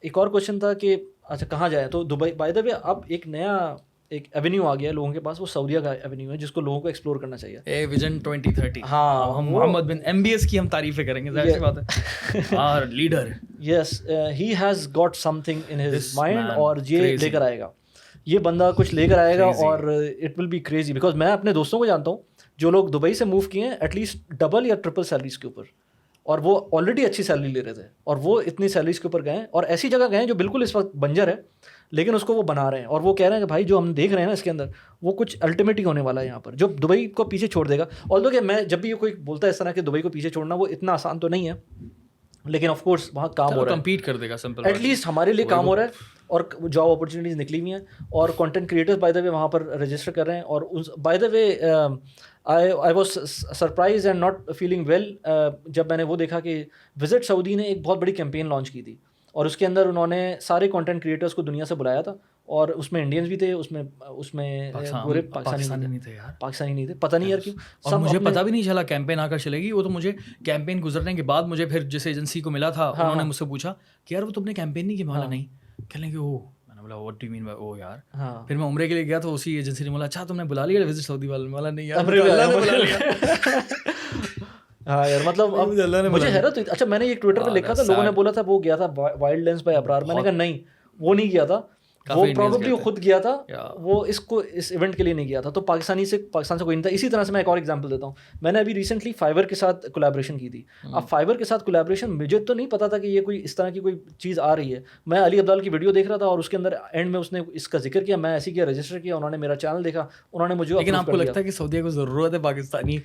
ایک اور کوشچن تھا کہ اچھا کہاں جائیں, تو دبئی بائی دا وے اب ایک نیا ایک ایونیو آ گیا ہے لوگوں کے پاس, وہ سعودیہ کا ایونیو ہے جس کو لوگوں کو ایکسپلور کرنا چاہیے. A vision 2030. ہاں ہم محمد بن MBS کی ہم تعریفیں کریں گے, ظاہر سی بات ہے, اور leader. Yes he has got some thing in his This mind, man, اور یہ لے crazy. کر آئے گا, یہ بندہ کچھ لے کر آئے گا, Crazy. اور it will be crazy. Because میں اپنے دوستوں کو جانتا ہوں جو لوگ دبئی سے موو کیے ہیں ایٹ لیسٹ ڈبل یا ٹرپل سیلریز کے اوپر, اور وہ آلریڈی اچھی سیلری لے رہے تھے, اور وہ اتنی سیلریز کے اوپر گئے, اور ایسی جگہ گئے جو بالکل اس وقت بنجر ہے لیکن اس کو وہ بنا رہے ہیں, اور وہ کہہ رہے ہیں کہ بھائی جو ہم دیکھ رہے ہیں نا اس کے اندر وہ کچھ الٹیمیٹ ہی ہونے والا ہے یہاں پر, جو دبئی کو پیچھے چھوڑ دے گا. آلدو کہ میں جب بھی یہ کوئی بولتا ہے اس طرح کہ دبئی کو پیچھے چھوڑنا, وہ اتنا آسان تو نہیں ہے, لیکن آف کورس وہاں کام ہو رہا ہے, کمپیٹ کر دے گا سمپل, ایٹ لیسٹ ہمارے لیے کام ہو رہا ہے, اور جاب اپرچونیٹیز نکلی ہوئی ہیں, اور content creators by the way وہاں پر رجسٹر کر رہے ہیں. اور by the way I was surprise and not feeling well جب میں نے وہ دیکھا کہ وزٹ سعودی نے ایک بہت بڑی کیمپین لانچ کی تھی, اور اس کے اندر انہوں نے سارے کنٹینٹ کریٹرز کو دنیا سے بلایا تھا, اور اس میں انڈینز بھی تھے, اس میں پورے پاکستانی نہیں تھے یار, پاکستانی نہیں تھے, پتہ نہیں یار کیوں. اور مجھے پتہ بھی نہیں چلا کیمپین آ کر چلے گی. وہ تو مجھے کیمپین گزرنے کے بعد مجھے پھر جس ایجنسی کو ملا تھا انہوں نے مجھ سے پوچھا کہ یار وہ تم نے کیمپین نہیں کی. میں بولا نہیں. کہنے کہ او, میں نے بولا what do you mean by او یار. پھر میں عمرے کے لیے گیا تو اسی ایجنسی نے بولا اچھا تم نے بلا لیا وزٹ سعودی والے. میں بولا نہیں یار اللہ نے بلا لیا. ہاں یار مطلب مجھے حیرت ہوئی. اچھا میں نے ایک ٹویٹر پہ لکھا تھا, لوگوں نے بولا تھا وہ گیا تھا وائلڈ لینس بائی ابرار, میں نے کہا نہیں وہ نہیں گیا تھا, وہ پروبیبلی خود گیا تھا, وہ اس ایونٹ کے لیے نہیں گیا تھا. تو پاکستان سے کوئی نہیں تھا. اسی طرح سے میں ایک اور ایگزامپل دیتا ہوں, میں نے ابھی ریسنٹلی فائبر کے ساتھ کولیبریشن کی تھی. اب فائبر کے ساتھ کولیبریشن مجھے تو نہیں پتا تھا کہ یہ کوئی اس طرح کی کوئی چیز آ رہی ہے. میں علی عبدال کی ویڈیو دیکھ رہا تھا, اور اس کے اندر اینڈ میں اس نے اس کا ذکر کیا, میں ایسے کیا رجسٹر کیا, انہوں نے میرا چینل دیکھا, انہوں نے مجھے. لیکن آپ کو لگتا ہے کہ سعودیہ کو ضرورت ہے پاکستانی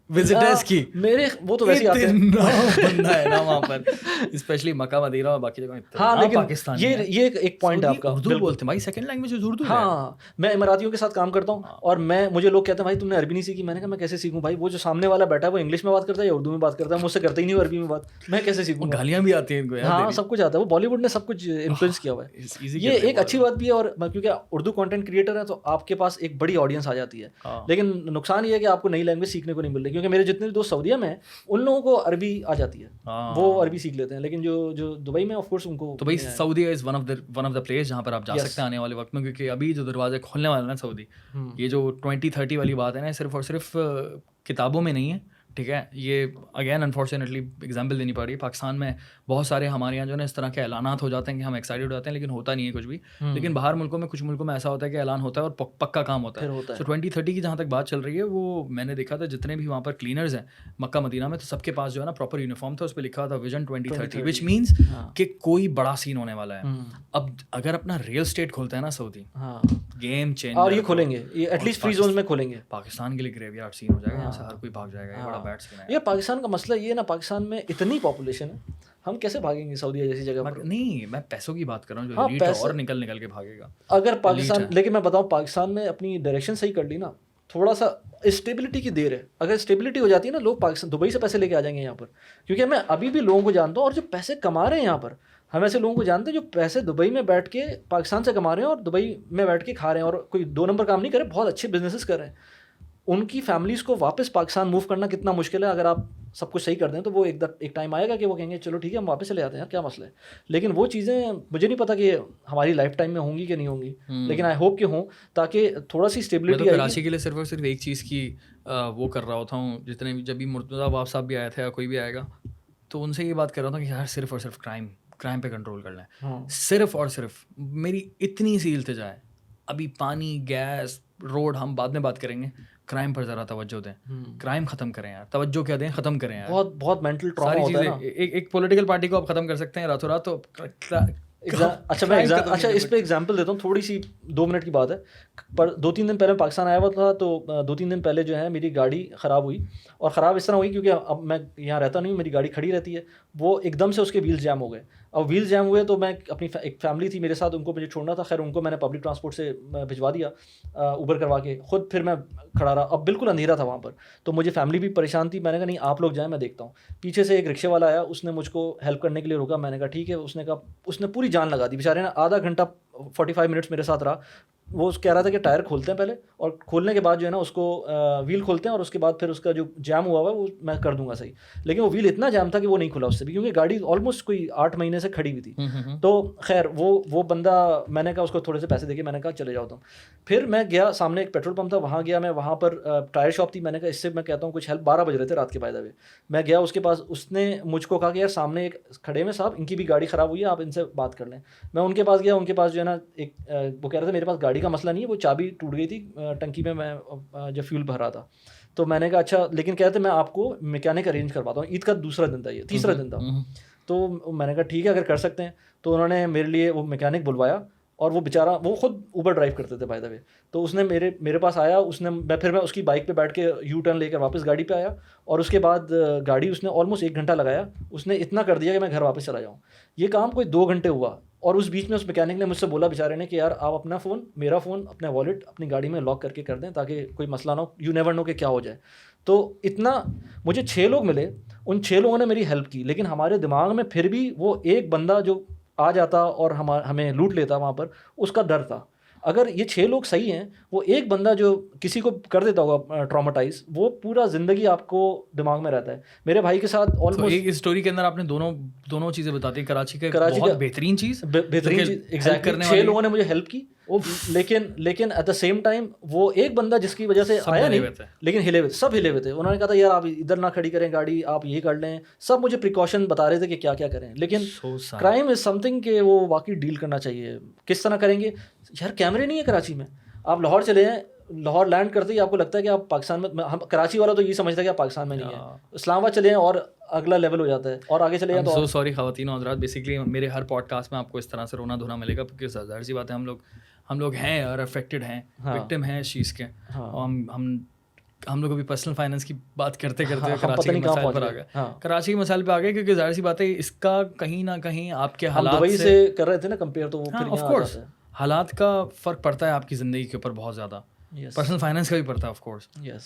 وزٹرز کی؟ میرے وہ تو ویسے آتے ہیں بندہ ہے نا وہاں پر, اسپیشلی مکہ مدینہ اور باقی جگہ. ہاں لیکن یہ ایک پوائنٹ ہے آپ کا, اردو بولتے ہیں بھائی, سیکنڈ لینگویج اردو ہے. ہاں میں اماراتیوں کے ساتھ کام کرتا ہوں, اور مجھے لوگ کہتے ہیں بھائی تم نے عربی نہیں سیکھی. میں نے کہا میں کیسے سیکھوں بھائی, وہ جو سامنے والا بیٹھا ہے وہ انگلش میں بات کرتا ہے یا اردو میں بات کرتا ہے, مجھ سے کرتا ہی نہیں عربی میں بات, میں کیسے سیکھوں. گالیاں بھی آتی ہیں ان کو. ہاں سب کچھ آتا ہے, وہ بالی ووڈ نے سب کچھ انفلوئنس کیا ہوا ہے. یہ ایک اچھی بات بھی ہے, اور کیونکہ اردو کانٹینٹ کریٹر ہے تو آپ کے پاس ایک بڑی آڈینس آ جاتی ہے. لیکن نقصان یہ ہے کہ آپ کو نئی لینگویج سیکھنے کو نہیں مل رہی, کیونکہ میرے جتنے دوست سعودیہ میں ہیں ان لوگوں کو عربی آ جاتی ہے, وہ عربی سیکھ لیتے ہیں, لیکن جو دبئی میں آف کورس ان کو. تو بھائی سعودیہ is one of the place جہاں پر آپ جا سکتے ہیں آنے والے وقت میں, کیونکہ ابھی جو دروازے کھولنے والے ہیں سعودی, یہ جو 2030 والی بات ہے نا, صرف اور صرف کتابوں میں نہیں ہے, ٹھیک ہے. یہ اگین انفارچونیٹلی ایگزامپل دینی پڑ رہی ہے. پاکستان میں بہت سارے ہمارے یہاں جو ہے اس طرح کے اعلانات ہو جاتے ہیں کہ ہم ایکسائٹیڈ ہو جاتے ہیں, لیکن ہوتا نہیں ہے کچھ بھی. لیکن باہر ملکوں میں کچھ ملکوں میں ایسا ہوتا ہے کہ اعلان ہوتا ہے اور پکا کام ہوتا ہے. تو 2030 کی جہاں تک بات چل رہی ہے, وہ میں نے دیکھا تھا جتنے بھی وہاں پر کلینرز ہیں مکہ مدینہ میں, تو سب کے پاس جو ہے نا پراپر یونیفارم تھا, اس پہ لکھا تھا ویژن 2030, وچ مینس کہ کوئی بڑا سین ہونے والا ہے. اب اگر اپنا ریئل اسٹیٹ کھولتا ہے نا سعودی, گیم چینجر. اور یہ کھولیں گے, یہ ایٹ لیسٹ فری زونز میں کھولیں گے. پاکستان کے لیے گریو یارڈ سین ہو جائے گا, یہاں سے ہر کوئی بھاگ جائے گا. یہ بڑا بیڈ سین ہے. یہ پاکستان کا مسئلہ یہ ہے نا, پاکستان میں اتنی پاپولیشن ہے, ہم کیسے بھاگیں گے سعودیہ جیسی جگہ پر. نہیں میں پیسوں کی بات کر رہا ہوں, جو ایلیٹ اور نکل کے بھاگے گا اگر پاکستان. لیکن میں بتاؤں پاکستان میں اپنی ڈائریکشن صحیح کر لی نا, تھوڑا سا اسٹیبلٹی کی دیر ہے. اگر اسٹیبلٹی ہو جاتی ہے نا, لوگ پاکستان دبئی سے پیسے لے کے آ جائیں گے یہاں پر. کیونکہ میں ابھی بھی لوگوں کو جانتا ہوں, اور جو پیسے کما رہے ہیں یہاں پر, ہم ایسے لوگوں کو جانتے ہیں جو پیسے دبئی میں بیٹھ کے پاکستان سے کما رہے ہیں اور دبئی میں بیٹھ کے کھا رہے ہیں, اور کوئی 2 نمبر کام نہیں کرے, بہت اچھے بزنسز کر رہے ہیں. ان کی فیملیز کو واپس پاکستان موو کرنا کتنا مشکل ہے. اگر آپ سب کچھ صحیح کر دیں تو وہ ایک ٹائم آئے گا کہ وہ کہیں گے چلو ٹھیک ہے ہم واپس چلے جاتے ہیں, کیا مسئلہ ہے. لیکن وہ چیزیں مجھے نہیں پتا کہ ہماری لائف ٹائم میں ہوں گی کہ نہیں ہوں گی, لیکن آئی ہوپ کہ ہوں, تاکہ تھوڑا سی اسٹیبلٹی. کراچی کے لیے صرف اور صرف ایک چیز کی وہ کر رہا ہوتا ہوں, جتنے بھی جب بھی مرتضیٰ باب صاحب بھی آئے تھے یا کوئی بھی آئے گا, تو ان سے یہ بات کر رہا تھا کہ یار صرف اور صرف کرائم پہ کنٹرول کر لیں. صرف اور صرف میری اتنی سی التجا ہے, ابھی پانی, گیس, روڈ ہم بعد میں بات کریں گے, کرائم پر ذرا توجہ دیں. کرائم ختم کریں یار, توجہ کیا دیں, ختم کریں یار. بہت مینٹل ٹراما ہوتا ہے نا. ایک پولیٹیکل پارٹی کو آپ ختم کر سکتے ہیں راتوں رات, تو اچھا اس پہ ایگزامپل دیتا ہوں, تھوڑی سی 2 منٹ کی بات ہے. پر 2-3 دن پہلے پاکستان آیا ہوا تھا, تو 2-3 دن پہلے جو ہے میری گاڑی خراب ہوئی. اور خراب اس طرح ہوئی کیونکہ اب میں یہاں رہتا نہیں ہوں, میری گاڑی کھڑی رہتی ہے. وہ ایک دم سے اس کے ویلز جیم ہو گئے. اور ویلز جیم ہوئے تو میں اپنی ایک فیملی تھی میرے ساتھ, ان کو مجھے چھوڑنا تھا. خیر ان کو میں نے پبلک ٹرانسپورٹ سے بھجوا دیا, اوبر کروا کے. خود پھر میں کھڑا رہا, اب بالکل اندھیرا تھا وہاں پر, تو مجھے فیملی بھی پریشان تھی. میں نے کہا نہیں آپ لوگ جائیں, میں دیکھتا ہوں. پیچھے سے ایک رکشے والا آیا, اس نے مجھ کو ہیلپ کرنے کے لیے روکا. میں نے کہا ٹھیک ہے. اس نے کہا, اس نے پوری جان لگا دی بیچارے نے, آدھا گھنٹہ 45 منٹس میرے ساتھ رہا. وہ کہہ رہا تھا کہ ٹائر کھولتے ہیں پہلے, اور کھولنے کے بعد جو ہے نا اس کو ویل کھولتے ہیں, اور اس کے بعد پھر اس کا جو جام ہوا ہوا ہے وہ میں کر دوں گا صحیح. لیکن وہ ویل اتنا جام تھا کہ وہ نہیں کھلا اس سے بھی, کیونکہ گاڑی آلموسٹ کوئی 8 مہینے سے کھڑی ہوئی تھی. تو خیر وہ بندہ, میں نے کہا اس کو تھوڑے سے پیسے دے کے میں نے کہا چلے جاؤ تم. پھر میں گیا, سامنے ایک پیٹرول پمپ تھا, وہاں گیا میں, وہاں پر ٹائر شاپ تھی. میں نے کہا اس سے میں کہتا ہوں کچھ ہیلپ, 12 بج رہے تھے رات کے بائی دا وے. میں گیا اس کے پاس, اس نے مجھ کو کہا کہ یار سامنے ایک کھڑے میں صاحب, ان کی بھی گاڑی خراب ہوئی ہے, آپ ان سے بات کر لیں. میں ان کے پاس گیا, ان کے پاس جو ہے نا ایک, وہ کہہ رہے تھے میرے پاس گاڑی کا مسئلہ نہیں ہے, وہ چابی ٹوٹ گئی تھی ٹنکی میں جب فیول بھر رہا تھا. تو میں نے کہا اچھا, لیکن کہتے میں آپ کو میکینک ارینج کرواتا ہوں. عید کا دوسرا دن تھا, یہ تیسرا دن تھا. تو میں نے کہا ٹھیک ہے اگر کر سکتے ہیں. تو انہوں نے میرے لیے وہ میکینک بلوایا, اور وہ بیچارہ, وہ خود اوبر ڈرائیو کرتے تھے بائی دا وے. تو اس نے میرے پاس آیا, اس نے پھر میں اس کی بائک پہ بیٹھ کے یو ٹرن لے کر واپس گاڑی پہ آیا, اور اس کے بعد گاڑی اس نے آلموسٹ 1 گھنٹہ لگایا. اس نے اتنا کر دیا کہ میں گھر واپس چلا جاؤں. یہ کام کوئی 2 گھنٹے ہوا, اور اس بیچ میں اس میکینک نے مجھ سے بولا بیچارے نے کہ یار آپ اپنا فون, میرا فون, اپنا والیٹ اپنی گاڑی میں لاک کر کے کر دیں تاکہ کوئی مسئلہ نہ ہو, یو نیور نو کہ کیا ہو جائے. تو اتنا, مجھے 6 لوگ ملے, ان 6 لوگوں نے میری ہیلپ کی, لیکن ہمارے دماغ میں پھر بھی وہ ایک بندہ جو آ جاتا اور ہمیں لوٹ لیتا وہاں پر, اس کا ڈر تھا. اگر یہ 6 لوگ صحیح ہیں, وہ ایک بندہ جو کسی کو کر دیتا ہوگا ٹراماٹائز, وہ پورا زندگی آپ کو دماغ میں رہتا ہے. میرے بھائی کے ساتھ آلموسٹ ایک اسٹوری کے اندر آپ نے دونوں چیزیں بتا دی. کراچی کا بہت بہترین چیز ایگزیکٹلی 6 لوگوں نے مجھے ہیلپ کی, لیکن ایٹ دا سیم ٹائم وہ ایک بندہ جس کی وجہ سے آیا نہیں, لیکن ہلے ہوئے, سب ہلے ہوئے تھے. انہوں نے کہا تھا یار آپ ادھر نہ کھڑی کریں گاڑی, آپ یہ کر لیں, سب مجھے پریکاشن بتا رہے تھے کہ کیا کیا کریں. لیکن کرائم از سم تھنگ کہ وہ واقعی ڈیل کرنا چاہیے. کس طرح کریں گے یار, کیمرے نہیں ہے کراچی میں. آپ لاہور چلے ہیں, لاہور لینڈ کرتے ہی آپ کو لگتا ہے کہ آپ پاکستان میں, ہم کراچی والا تو یہ سمجھتا ہے کہ آپ پاکستان میں نہیں ہے. اسلام آباد چلے ہیں اور اگلا لیول ہو جاتا ہے, اور آگے چلے ہیں تو سو سوری خواتین و حضرات. بیسکلی میرے ہر پوڈ کاسٹ میں آپ کو اس طرح سے رونا دھونا ملے گا, کیونکہ ظاہر سی بات ہے ہم لوگ ہیں اور افیکٹڈ ہیں, وکٹم ہیں اس چیز کے. ہم لوگ ابھی پرسنل فائنینس کی بات کرتے کرتے کراچی کے مسائل پر آ گئے, کراچی کے مسائل پہ آ گئے, کیونکہ ظاہر سی بات ہے اس کا کہیں نہ کہیں آپ کے حالات سے کر رہے تھے نا کمپیئر, تو آف کورس حالات کا فرق پڑتا ہے آپ کی زندگی کے اوپر بہت زیادہ. پرسنل فائنینس کا بھی پڑتا ہے آف کورس. یس